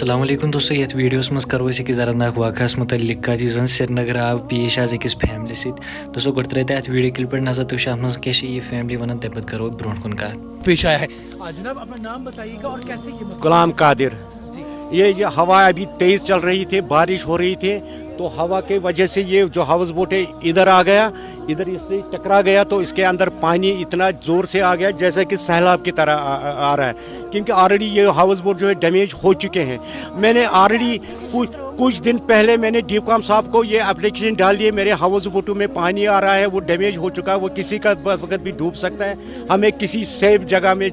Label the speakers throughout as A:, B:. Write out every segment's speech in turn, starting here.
A: السلام علیکم دوستو یتھ ویڈیوس مز کرو أسۍ أکِس دردناک واقعس متعلق کتھ یُس زن سرینگر آو پیش آز أکِس فیملی سۭتۍ دوستو گۄڈٕ ترٛٲیِو تُہۍ اتھ ویڈیو کلپ پٮ۪ٹھ نظر تُہۍ وٕچھِو اتھ منٛز کیٛاہ چھِ یہِ فیملی ونان تمہِ پتہٕ کرو برونٛٹھ کُن کتھ
B: پیش آیا ہے جناب اپنا نام بتائیے گا اور کیسے یہ
C: غلام قادر یہ ہوا ابھی تیز چل رہی تھی بارش ہو رہی تھی تو ہوا کے وجہ سے یہ جو ہاؤس بوٹ ہے ادھر آ گیا ادھر اس سے ٹکرا گیا تو اس کے اندر پانی اتنا زور سے آ گیا جیسے کہ سیلاب کی طرح آ رہا ہے کیونکہ آلریڈی یہ ہاؤس بوٹ جو ہے ڈیمیج ہو چکے ہیں میں نے آلریڈی کچھ دن پہلے میں نے ڈیو صاحب کو یہ اپلیکیشن ڈال دی ہے میرے ہاؤس بوٹوں میں پانی آ رہا ہے وہ ڈیمیج ہو چکا ہے وہ کسی کا وقت بھی ڈوب سکتا ہے ہمیں کسی سیف جگہ میں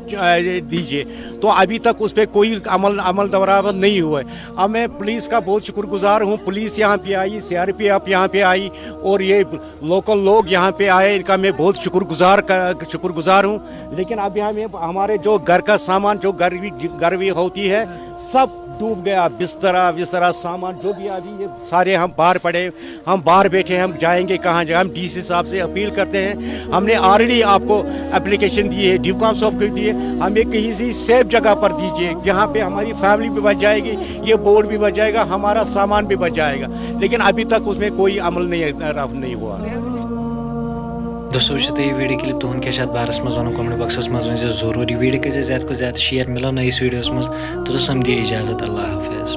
C: دیجیے تو ابھی تک اس پہ کوئی عمل دورہ نہیں ہوا ہے اب میں پولیس کا بہت شکر گزار ہوں پولیس یہاں پہ آئی سی آر پی ایف یہاں پہ آئی اور یہ لوکل لوگ یہاں پہ آئے ان کا میں بہت شکر گزار ہوں لیکن اب یہاں ہمارے جو گھر کا سامان جو گروی ہوتی ہے سب ڈوب گیا بسترا سامان جو بھی ابھی یہ سارے ہم باہر پڑے ہم باہر بیٹھے ہم جائیں گے کہاں جائیں ہم ڈی سی صاحب سے اپیل کرتے ہیں ہم نے آلریڈی آپ کو اپلیکیشن دی ہے ڈیو صاحب کو دی ہے ہمیں کہیں سے سیف جگہ پر دیجیے جہاں پہ ہماری فیملی بھی بچ جائے گی یہ بورڈ بھی بچ جائے گا ہمارا سامان بھی بچ جائے گا لیکن ابھی تک اس میں کوئی عمل نہیں ہوا
A: دوستو وٕچھِو تُہۍ یہِ ویڈیو کلپ تُہُنٛد کیٛاہ چھُ اَتھ بارس منٛز وَنُن کومنٹ باکسس منٛز ؤنۍزیو ضروٗر یہِ ویڈیو کٔرۍزیو زیادٕ کھۄتہٕ زیادٕ شِیر مِلو نٔیِس ویڈیوَس منٛز تہٕ سمدِیے اِجازت اللہ حافظ